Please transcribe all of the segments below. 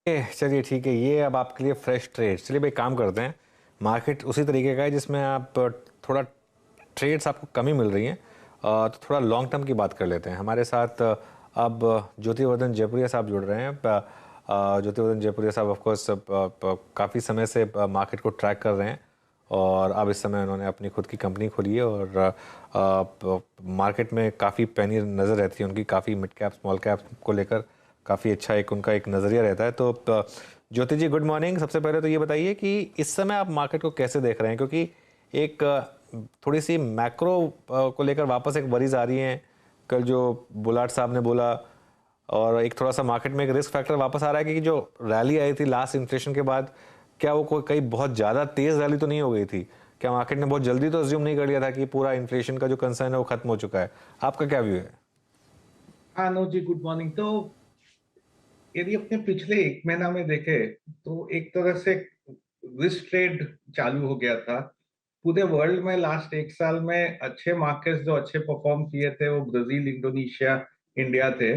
चलिए ठीक है, ये अब आपके लिए फ्रेश ट्रेड। चलिए भाई, काम करते हैं। मार्केट उसी तरीके का है जिसमें आप थोड़ा ट्रेड्स आपको कमी मिल रही हैं, तो थोड़ा लॉन्ग टर्म की बात कर लेते हैं। हमारे साथ अब ज्योतिवर्धन जयपुरिया साहब जुड़ रहे हैं। ज्योतिवर्धन जयपुरिया साहब ऑफ कोर्स काफ़ी समय से मार्केट को ट्रैक कर रहे हैं, और अब इस समय उन्होंने अपनी खुद की कंपनी खोली है, और मार्केट में काफ़ी पैनी नज़र रहती है उनकी, काफ़ी मिड कैप स्मॉल कैप को लेकर काफ़ी अच्छा एक उनका एक नज़रिया रहता है। तो ज्योति जी, गुड मॉर्निंग। सबसे पहले तो ये बताइए कि इस समय आप मार्केट को कैसे देख रहे हैं, क्योंकि एक थोड़ी सी मैक्रो को लेकर वापस एक वरीज आ रही हैं। कल जो बुलाट साहब ने बोला, और एक थोड़ा सा मार्केट में एक रिस्क फैक्टर वापस आ रहा है कि जो रैली आई थी लास्ट इन्फ्लेशन के बाद, क्या वो कोई कहीं बहुत ज़्यादा तेज़ रैली तो नहीं हो गई थी? क्या मार्केट ने बहुत जल्दी तो अज्यूम नहीं कर लिया था कि पूरा इन्फ्लेशन का जो कंसर्न है वो खत्म हो चुका है? आपका क्या व्यू है? हाँ नो जी, गुड मॉर्निंग। तो यदि अपने पिछले एक महीना में देखे तो एक तरह से रिस्क ट्रेड चालू हो गया था पूरे वर्ल्ड में। लास्ट एक साल में अच्छे मार्केट्स जो अच्छे परफॉर्म किए थे वो ब्राजील, इंडोनेशिया, इंडिया थे।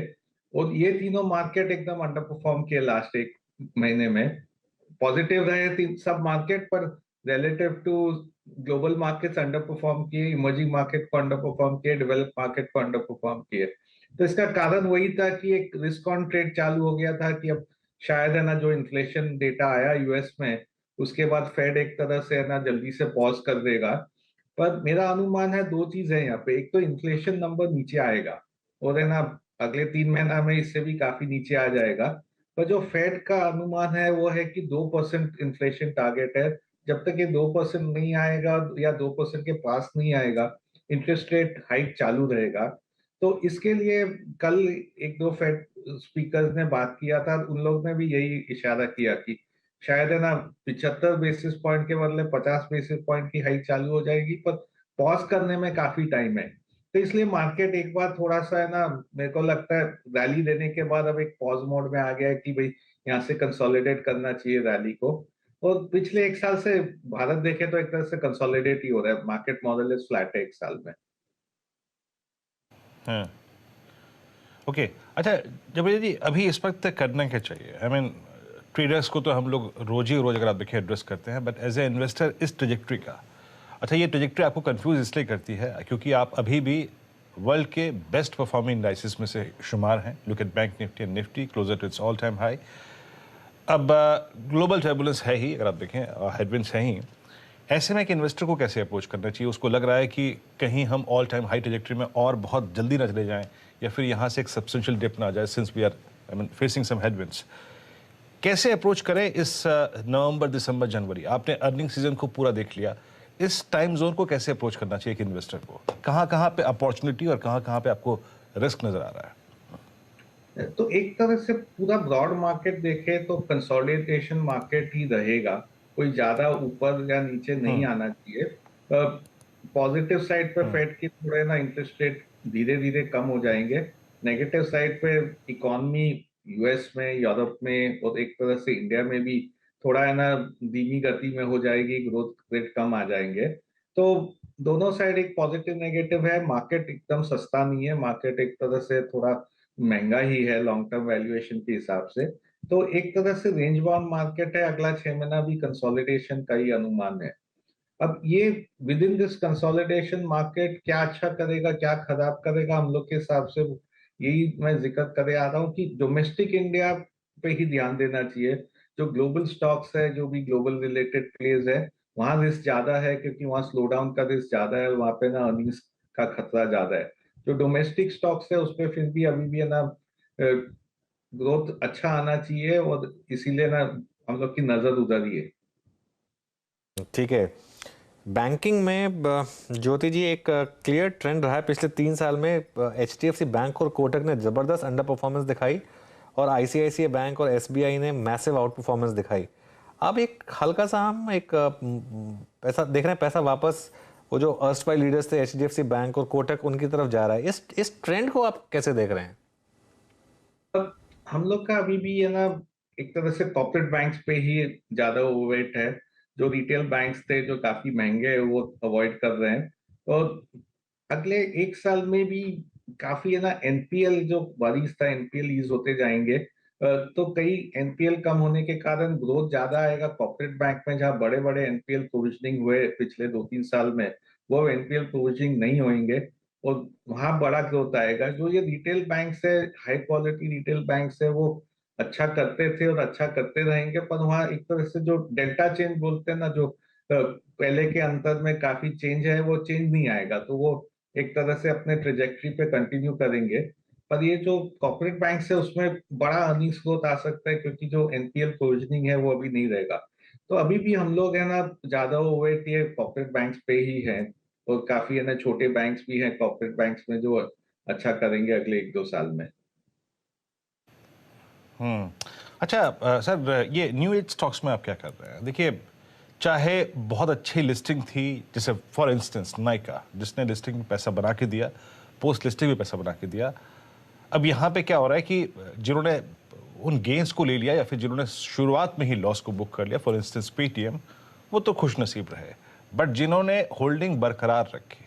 और ये तीनों मार्केट एकदम अंडर परफॉर्म किए लास्ट एक महीने में। पॉजिटिव रहे सब मार्केट, पर relative to global markets underperform किए, इमर्जिंग मार्केट को अंडर परफॉर्म किए, डेवलप मार्केट को अंडर परफॉर्म किए। तो इसका कारण वही था कि एक रिस्क ऑन ट्रेड चालू हो गया था कि अब शायद है ना, जो इन्फ्लेशन डेटा आया यूएस में, उसके बाद फेड एक तरह से है ना जल्दी से पॉज कर देगा। पर मेरा अनुमान है दो चीज है यहाँ पे। एक तो इन्फ्लेशन नंबर नीचे आएगा, और है ना अगले 3 महीना में इससे भी काफी नीचे आ जाएगा। पर जो फेड का अनुमान है वो है कि 2% इन्फ्लेशन टारगेट है। जब तक ये 2% नहीं आएगा या 2% के पास नहीं आएगा, इंटरेस्ट रेट हाइक चालू रहेगा। तो इसके लिए कल एक दो फेड स्पीकर्स ने बात किया था, उन लोग ने भी यही इशारा किया कि शायद है ना 75 बेसिस पॉइंट के बदले 50 बेसिस पॉइंट की हाइक चालू हो जाएगी, पर पॉज करने में काफी टाइम है। तो इसलिए मार्केट एक बार थोड़ा सा है ना, मेरे को लगता है रैली देने के बाद अब एक पॉज मोड में आ गया है कि भाई यहाँ से कंसोलिडेट करना चाहिए रैली को। और पिछले एक साल से भारत देखे तो एक तरह से कंसोलिडेट ही हो रहा है, मार्केट मॉडल इज फ्लैट है एक साल में। हाँ, ओके। अच्छा, जब जी अभी इस वक्त करना क्या चाहिए? आई मीन, ट्रेडर्स को तो हम लोग रोज ही रोज अगर आप देखें एड्रेस करते हैं, बट एज ए इन्वेस्टर इस ट्रेजेक्ट्री का, अच्छा ये ट्रेजेक्ट्री आपको कंफ्यूज इसलिए करती है क्योंकि आप अभी भी वर्ल्ड के बेस्ट परफॉर्मिंग इंडाइसिस में से शुमार हैं। Look at bank Nifty and Nifty closer to its all time high. अब ग्लोबल टर्बुलेंस है ही, अगर आप देखें हेडविंड्स हैं ही। ऐसे में एक इन्वेस्टर को कैसे अप्रोच करना चाहिए? उसको लग रहा है कि कहीं हम ऑल टाइम हाई ट्रेजेक्ट्री में और बहुत जल्दी ना चले जाएं, या फिर यहाँ से एक सब्सटेंशियल डिप ना आ जाए, since we are I mean facing some headwinds. कैसे अप्रोच करें इस नवंबर दिसंबर जनवरी? आपने अर्निंग सीजन को पूरा देख लिया, इस टाइम जोन को कैसे अप्रोच करना चाहिए एक इन्वेस्टर को? कहाँ कहाँ पे अपॉर्चुनिटी और कहाँ कहाँ पे आपको रिस्क नजर आ रहा है? तो एक तरह से पूरा ब्रॉड मार्केट देखे तो कंसोलिडेशन मार्केट ही रहेगा, कोई ज्यादा ऊपर या नीचे नहीं हम्म। आना चाहिए। पॉजिटिव साइड पे फेड के थोड़े ना इंटरेस्ट रेट धीरे धीरे कम हो जाएंगे। नेगेटिव साइड पे इकोनॉमी यूएस में, यूरोप में और एक तरह से इंडिया में भी थोड़ा है ना धीमी गति में हो जाएगी, ग्रोथ रेट कम आ जाएंगे। तो दोनों साइड एक पॉजिटिव नेगेटिव है। मार्केट एकदम सस्ता नहीं है, मार्केट एक तरह से थोड़ा महंगा ही है लॉन्ग टर्म वैल्यूएशन के हिसाब से। तो एक तरह से रेंज बाउंड मार्केट है, अगला 6 महीना भी कंसोलिडेशन का ही अनुमान है। अब ये with in this consolidation market क्या अच्छा करेगा क्या खराब करेगा, हम लोग के हिसाब से यही मैं जिक्र करे आ रहा हूँ कि डोमेस्टिक इंडिया पे ही ध्यान देना चाहिए। जो ग्लोबल स्टॉक्स है, जो भी ग्लोबल रिलेटेड प्लेस है, वहां रिस्क ज्यादा है क्योंकि वहां स्लो डाउन का रिस्क ज्यादा है, वहां पे ना अर्निंग्स का खतरा ज्यादा है। जो डोमेस्टिक स्टॉक्स है उस पर फिर भी अभी भी है ना ग्रोथ अच्छा आना चाहिए, और इसीलिए ना हम लोग की नजर उधर ही है। ठीक है। बैंकिंग में ज्योति जी, एक क्लियर ट्रेंड रहा है पिछले 3 साल में। एचडीएफसी बैंक और कोटक ने ज़बरदस्त अंडर परफॉर्मेंस दिखाई, और आईसीआईसीआई बैंक और एसबीआई ने मैसिव आउट परफॉर्मेंस दिखाई। अब एक हल्का सा हम एक पैसा देख रहे हैं, पैसा वापस वो जो अर्स्टवाइल लीडर्स थे एचडीएफसी बैंक और कोटक, उनकी तरफ जा रहा है। इस ट्रेंड को आप कैसे देख रहे हैं? अब हम लोग का अभी भी है ना एक तरह से कॉर्पोरेट बैंक्स पे ही ज्यादा ओवरवेट है। जो रिटेल बैंक्स थे जो काफी महंगे हैं वो अवॉइड कर रहे हैं। और अगले एक साल में भी काफी है ना एनपीएल जो वरीज था, एनपीएल ईज होते जाएंगे। तो कई एनपीएल कम होने के कारण ग्रोथ ज्यादा आएगा कॉर्पोरेट बैंक में, जहां बड़े बड़े एनपीएल प्रोविजनिंग हुए पिछले 2-3 साल में, वो एनपीएल प्रोविजनिंग नहीं होंगे और वहां बड़ा ग्रोथ आएगा। जो ये रिटेल बैंक है, हाई क्वालिटी रिटेल बैंक है, वो अच्छा करते थे और अच्छा करते रहेंगे, पर वहाँ एक तरह से जो डेल्टा चेंज बोलते हैं ना, जो पहले के अंतर में काफी चेंज है, वो चेंज नहीं आएगा। तो वो एक तरह से अपने ट्रेजेक्टरी पे कंटिन्यू करेंगे। पर ये जो कॉर्पोरेट बैंक है उसमें बड़ा अर्निंग्स ग्रोथ आ सकता है, क्योंकि जो एनपीएल प्रोविजनिंग है वो अभी नहीं रहेगा। तो अभी भी हम लोग है ना ज्यादा ओवरवेट ये कॉर्पोरेट बैंक्स पे ही हैं, और काफी है ना छोटे बैंक्स भी हैं कॉर्पोरेट बैंक्स में जो अच्छा करेंगे अगले 1-2 साल में। हम्म। अच्छा सर, ये न्यू एज स्टॉक्स में आप क्या कर रहे हैं? देखिए, चाहे बहुत अच्छी लिस्टिंग थी, जैसे फॉर इंस्टेंस नाइका, जिसने लिस्टिंग में पैसा बना के दिया, पोस्ट लिस्टिंग में पैसा बना के दिया। अब यहाँ पे क्या हो रहा है कि जिन्होंने उन गेंस को ले लिया या फिर जिन्होंने शुरुआत में ही लॉस को बुक कर लिया, फॉर इंस्टेंस पेटीएम, वो तो खुश नसीब रहे, बट जिन्होंने होल्डिंग बरकरार रखी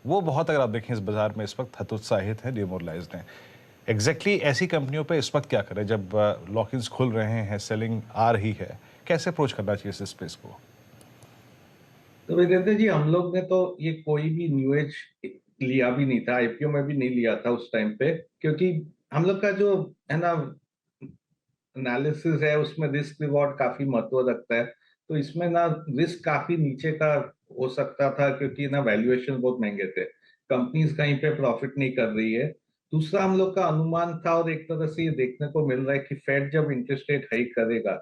वो बहुत, अगर आप देखें इस बाजार में इस वक्त हतोत्साहित हैं, डिमोरलाइज्ड हैं। एग्जैक्टली ऐसी कंपनियों पे इस वक्त क्या करें जब लॉक-इन्स खुल रहे हैं, सेलिंग आ रही है? कैसे अप्रोच करना चाहिए इस स्पेस को? तो वीरेंद्र जी, हम लोग ने तो ये कोई भी न्यू एज लिया भी नहीं था, आईपीओ में भी नहीं लिया था उस टाइम पे, क्योंकि हम लोग का जो है ना एनालिसिस है उसमें रिस्क रिवॉर्ड काफी महत्व रखता है। तो इसमें ना रिस्क काफी नीचे का हो सकता था, क्योंकि ना वैल्यूएशन बहुत महंगे थे, कंपनीज कहीं पे प्रॉफिट नहीं कर रही है। दूसरा हम लोग का अनुमान था, और एक तरह से ये देखने को मिल रहा है कि फेड जब इंटरेस्ट रेट हाइक करेगा,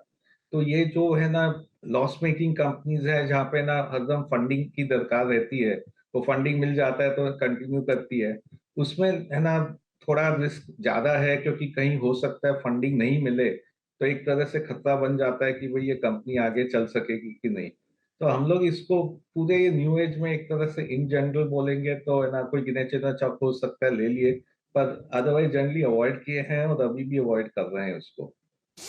तो ये जो है ना लॉस मेकिंग कंपनीज है, जहाँ पे ना हरदम फंडिंग की दरकार रहती है, वो फंडिंग मिल जाता है तो कंटिन्यू करती है, उसमें है ना थोड़ा रिस्क ज्यादा है, क्योंकि कहीं हो सकता है फंडिंग नहीं मिले, तो एक तरह से खतरा बन जाता है कि भाई ये कंपनी आगे चल सकेगी कि नहीं। तो हम लोग इसको पूरे ये न्यू एज में एक तरह से इन जनरल बोलेंगे तो है ना, कोई गिने चुने चक हो सकता है ले लिए, पर अदरवाइज जनरली अवॉइड किए हैं और अभी भी अवॉइड कर रहे हैं उसको।